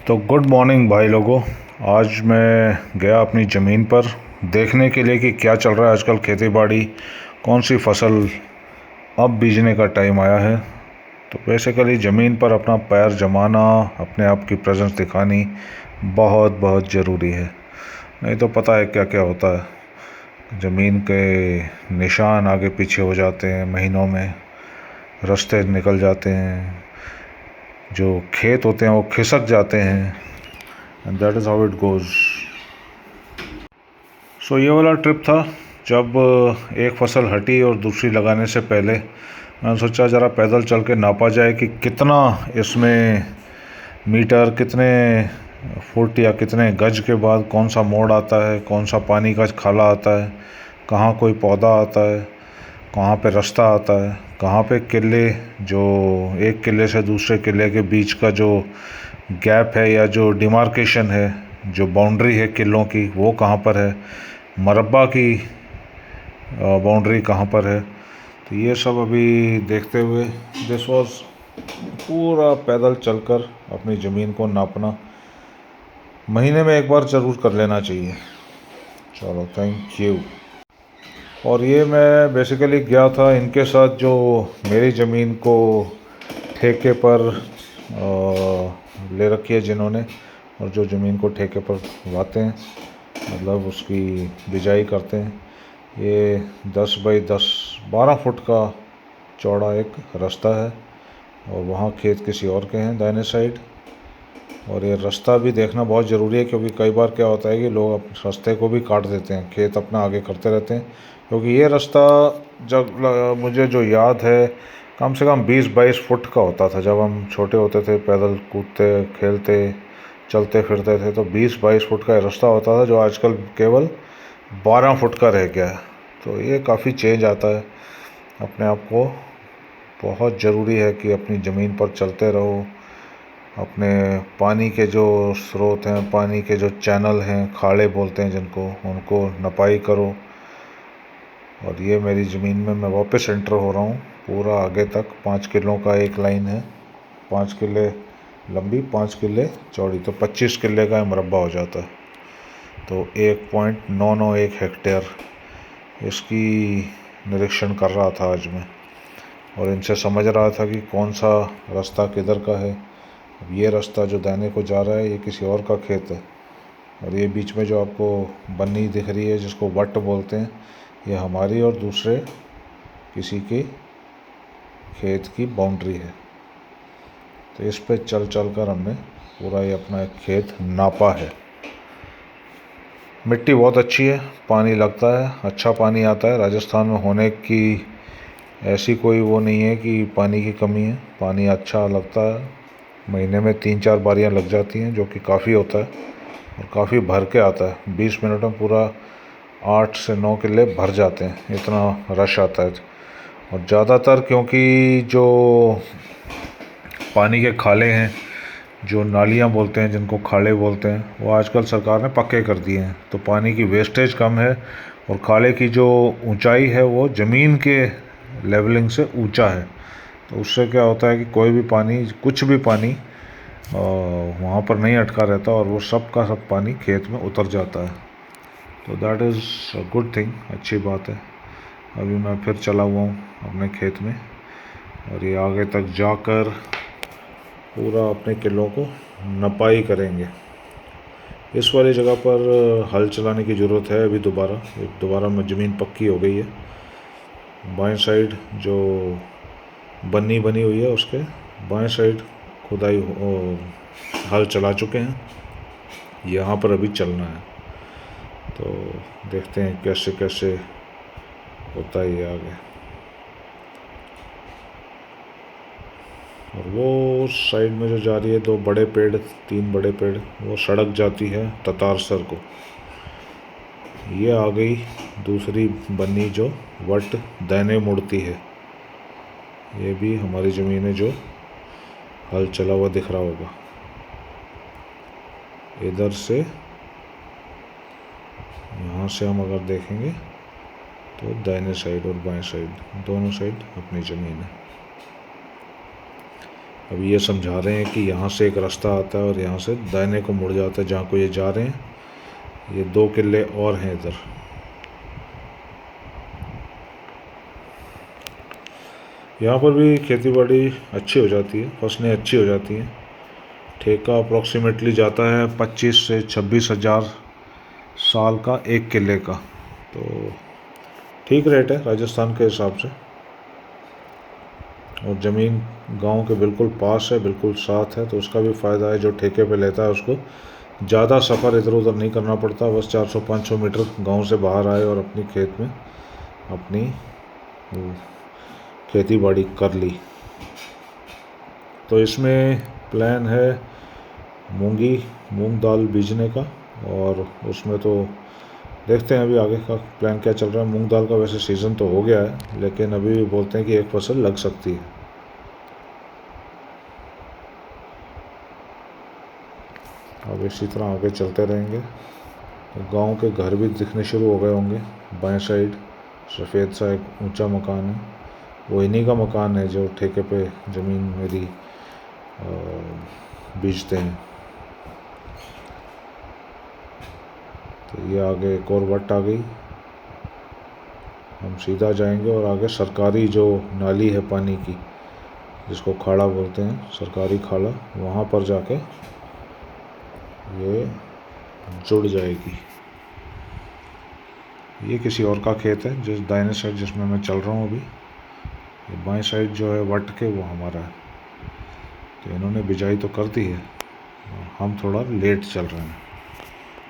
तो good morning भाई लोगों। आज मैं गया अपनी ज़मीन पर देखने के लिए कि क्या चल रहा है आजकल खेती बाड़ी, कौन सी फसल अब बीजने का टाइम आया है। तो बेसिकली ज़मीन पर अपना पैर जमाना, अपने आप की प्रेजेंस दिखानी बहुत बहुत ज़रूरी है। नहीं तो पता है क्या क्या होता है, ज़मीन के निशान आगे पीछे हो जाते हैं, महीनों में रास्ते निकल जाते हैं, जो खेत होते हैं वो खिसक जाते हैं, and that is how it goes. So ये वाला ट्रिप था जब एक फसल हटी और दूसरी लगाने से पहले मैंने सोचा ज़रा पैदल चल के नापा जाए कि कितना इसमें मीटर, कितने फुट या कितने गज के बाद कौन सा मोड़ आता है, कौन सा पानी का खाला आता है, कहाँ कोई पौधा आता है, कहाँ पे रास्ता आता है, कहाँ पे किले, जो एक किले से दूसरे किले के बीच का जो गैप है या जो डिमार्केशन है, जो बाउंड्री है किलों की, वो कहाँ पर है, मरबा की बाउंड्री कहाँ पर है। तो ये सब अभी देखते हुए दिस वाज पूरा पैदल चलकर अपनी ज़मीन को नापना महीने में एक बार ज़रूर कर लेना चाहिए। चलो, थैंक यू। और ये मैं बेसिकली गया था इनके साथ जो मेरी ज़मीन को ठेके पर ले रखी है जिन्होंने, और जो ज़मीन को ठेके पर वाते हैं, मतलब उसकी बिजाई करते हैं। ये 10 बाई 10 12 फुट का चौड़ा एक रास्ता है और वहाँ खेत किसी और के हैं दाहिने साइड। और ये रास्ता भी देखना बहुत ज़रूरी है, क्योंकि कई बार क्या होता है कि लोग रास्ते को भी काट देते हैं, खेत अपना आगे करते रहते हैं। क्योंकि ये रास्ता जब मुझे जो याद है कम से कम 20-22 फुट का होता था। जब हम छोटे होते थे, पैदल कूदते खेलते चलते फिरते थे, तो 20-22 फुट का रास्ता होता था, जो आजकल केवल 12 फुट का रह गया है। तो ये काफ़ी चेंज आता है। अपने आप को बहुत ज़रूरी है कि अपनी ज़मीन पर चलते रहो, अपने पानी के जो स्रोत हैं, पानी के जो चैनल हैं, खाड़े बोलते हैं जिनको, उनको नपाई करो। और ये मेरी ज़मीन में मैं वापस एंटर हो रहा हूँ। पूरा आगे तक 5 किलों का एक लाइन है, 5 किले लंबी, 5 किले चौड़ी, तो 25 किले का मरबा हो जाता है। तो 1.991 हेक्टेयर इसकी निरीक्षण कर रहा था आज मैं, और इनसे समझ रहा था कि कौन सा रास्ता किधर का है। अब ये रास्ता जो दाहिने को जा रहा है, ये किसी और का खेत है, और ये बीच में जो आपको बन्नी दिख रही है जिसको वट बोलते हैं, ये हमारी और दूसरे किसी के खेत की बाउंड्री है। तो इस पे चल चल कर हमने पूरा ये अपना एक खेत नापा है। मिट्टी बहुत अच्छी है, पानी लगता है, अच्छा पानी आता है। राजस्थान में होने की ऐसी कोई वो नहीं है कि पानी की कमी है, पानी अच्छा लगता है। महीने में 3-4 बारियां लग जाती हैं, जो कि काफ़ी होता है और काफ़ी भर के आता है। 20 मिनट में पूरा 8 से 9 किले भर जाते हैं, इतना रश आता है। और ज़्यादातर क्योंकि जो पानी के खाले हैं, जो नालियाँ बोलते हैं जिनको खाड़े बोलते हैं, वो आजकल सरकार ने पक्के कर दिए हैं, तो पानी की वेस्टेज कम है। और खाले की जो ऊंचाई है वो ज़मीन के लेवलिंग से ऊंचा है, तो उससे क्या होता है कि कोई भी पानी, कुछ भी पानी वहाँ पर नहीं अटका रहता, और वो सब का सब पानी खेत में उतर जाता है। तो that is a good thing, अच्छी बात है। अभी मैं फिर चला हुआ हूँ अपने खेत में, और ये आगे तक जाकर पूरा अपने किलों को नपाई करेंगे। इस वाली जगह पर हल चलाने की ज़रूरत है अभी दोबारा में ज़मीन पक्की हो गई है। बाएं साइड जो बन्नी बनी हुई है उसके बाएं साइड खुदाई हल चला चुके हैं, यहाँ पर अभी चलना है। तो देखते हैं कैसे कैसे होता है ये आगे। और वो साइड में जो जा रही है, 2 बड़े पेड़, 3 बड़े पेड़, वो सड़क जाती है ततारसर को। ये आ गई दूसरी बन्नी जो वट दाहिने मुड़ती है। ये भी हमारी ज़मीन है जो हल चला हुआ दिख रहा होगा। इधर से, यहाँ से हम अगर देखेंगे तो दाहिने साइड और बाएं साइड दोनों साइड अपनी ज़मीन है। अब ये समझा रहे हैं कि यहाँ से एक रास्ता आता है और यहाँ से दाहिने को मुड़ जाता है जहाँ को ये जा रहे हैं। ये 2 किले और हैं इधर। यहाँ पर भी खेती बाड़ी अच्छी हो जाती है, फसलें अच्छी हो जाती हैं। ठेका अप्रॉक्सीमेटली जाता है 25 से 26 हज़ार साल का 1 किले का, तो ठीक रेट है राजस्थान के हिसाब से। और ज़मीन गांव के बिल्कुल पास है, बिल्कुल साथ है, तो उसका भी फ़ायदा है। जो ठेके पे लेता है उसको ज़्यादा सफ़र इधर उधर नहीं करना पड़ता, बस 400-500 मीटर गांव से बाहर आए और अपनी खेत में अपनी खेती बाड़ी कर ली। तो इसमें प्लान है मूंग दाल बीजने का, और उसमें तो देखते हैं अभी आगे का प्लान क्या चल रहा है। मूंग दाल का वैसे सीज़न तो हो गया है, लेकिन अभी भी बोलते हैं कि एक फसल लग सकती है। अब इसी तरह आगे चलते रहेंगे। तो गांव के घर भी दिखने शुरू हो गए होंगे। बाएं साइड सफ़ेद सा एक ऊंचा मकान है, वो इन्हीं का मकान है जो ठेके पे ज़मीन मेरी बेचते हैं। तो ये आगे एक और वट आ गई, हम सीधा जाएंगे और आगे सरकारी जो नाली है पानी की, जिसको खाड़ा बोलते हैं, सरकारी खाड़ा, वहाँ पर जाके ये जुड़ जाएगी। ये किसी और का खेत है, जिस दाहिने साइड जिसमें मैं चल रहा हूँ अभी। ये बाएं साइड जो है वट के, वो हमारा है। तो इन्होंने बिजाई तो कर दी है, हम थोड़ा लेट चल रहे हैं।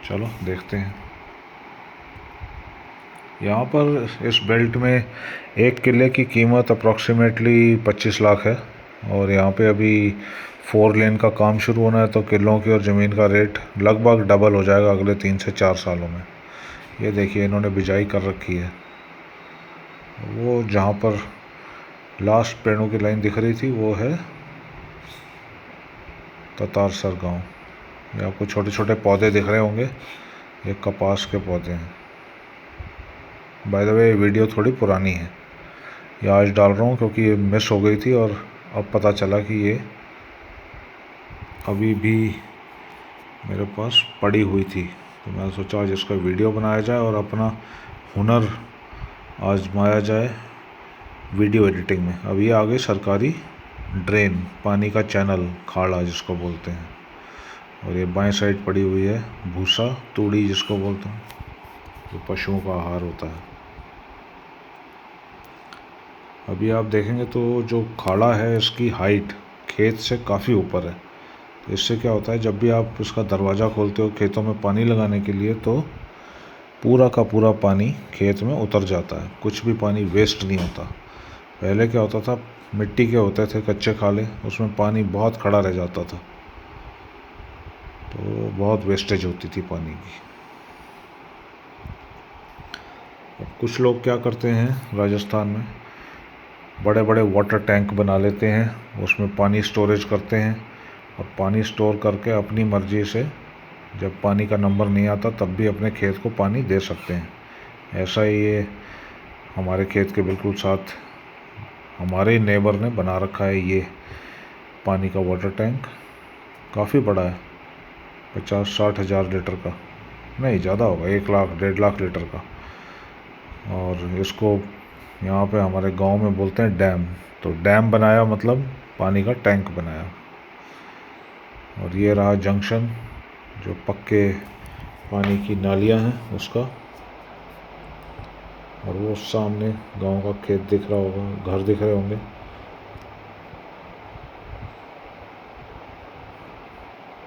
चलो देखते हैं। यहाँ पर इस बेल्ट में 1 किले की कीमत अप्रॉक्सीमेटली 25 लाख है, और यहाँ पे अभी 4 लेन का काम शुरू होना है, तो किलों की और ज़मीन का रेट लगभग डबल हो जाएगा अगले 3 से 4 सालों में। ये देखिए इन्होंने बिजाई कर रखी है। वो जहाँ पर लास्ट पेड़ों की लाइन दिख रही थी वो है ततारसर गांव। ये आपको छोटे छोटे पौधे दिख रहे होंगे, ये कपास के पौधे हैं। बाय द वे वीडियो थोड़ी पुरानी है, ये आज डाल रहा हूँ क्योंकि ये मिस हो गई थी, और अब पता चला कि ये अभी भी मेरे पास पड़ी हुई थी। तो मैंने सोचा आज इसका वीडियो बनाया जाए और अपना हुनर आजमाया जाए वीडियो एडिटिंग में। अब ये आ गई सरकारी ड्रेन, पानी का चैनल, खाड़ा जिसको बोलते हैं। और ये बाएं साइड पड़ी हुई है भूसा, तूड़ी जिसको बोलते हैं, जो पशुओं का आहार होता है। अभी आप देखेंगे तो जो खाड़ा है इसकी हाइट खेत से काफ़ी ऊपर है। तो इससे क्या होता है, जब भी आप इसका दरवाज़ा खोलते हो खेतों में पानी लगाने के लिए, तो पूरा का पूरा पानी खेत में उतर जाता है, कुछ भी पानी वेस्ट नहीं होता। पहले क्या होता था, मिट्टी के होते थे कच्चे खाले, उसमें पानी बहुत खड़ा रह जाता था, तो बहुत वेस्टेज होती थी पानी की। अब कुछ लोग क्या करते हैं राजस्थान में, बड़े बड़े वाटर टैंक बना लेते हैं, उसमें पानी स्टोरेज करते हैं, और पानी स्टोर करके अपनी मर्ज़ी से जब पानी का नंबर नहीं आता तब भी अपने खेत को पानी दे सकते हैं। ऐसा ही ये हमारे खेत के बिल्कुल साथ हमारे ही नेबर ने बना रखा है ये पानी का वाटर टैंक। काफ़ी बड़ा है, 50-60 हज़ार लीटर का, नहीं ज़्यादा होगा, 1 लाख 1.5 लाख लीटर का। और इसको यहाँ पे हमारे गांव में बोलते हैं डैम। तो डैम बनाया मतलब पानी का टैंक बनाया। और ये रहा जंक्शन, जो पक्के पानी की नालियाँ हैं उसका। और वो सामने गांव का खेत दिख रहा होगा, घर दिख रहे होंगे।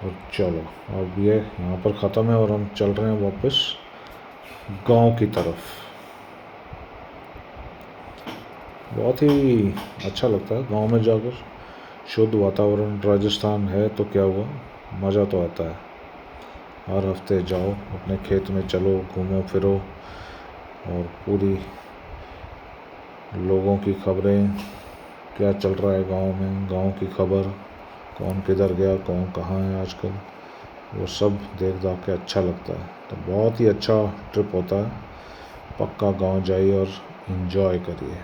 और चलो अब ये यहाँ पर ख़त्म है और हम चल रहे हैं वापस गांव की तरफ। बहुत ही अच्छा लगता है गांव में जाकर, शुद्ध वातावरण। राजस्थान है तो क्या हुआ, मज़ा तो आता है। हर हफ्ते जाओ अपने खेत में, चलो घूमो फिरो, और पूरी लोगों की खबरें, क्या चल रहा है गांव में, गांव की खबर, कौन किधर गया, कौन कहाँ है आजकल, वो सब देख दाख के अच्छा लगता है। तो बहुत ही अच्छा ट्रिप होता है। पक्का गांव जाइए और एंजॉय करिए।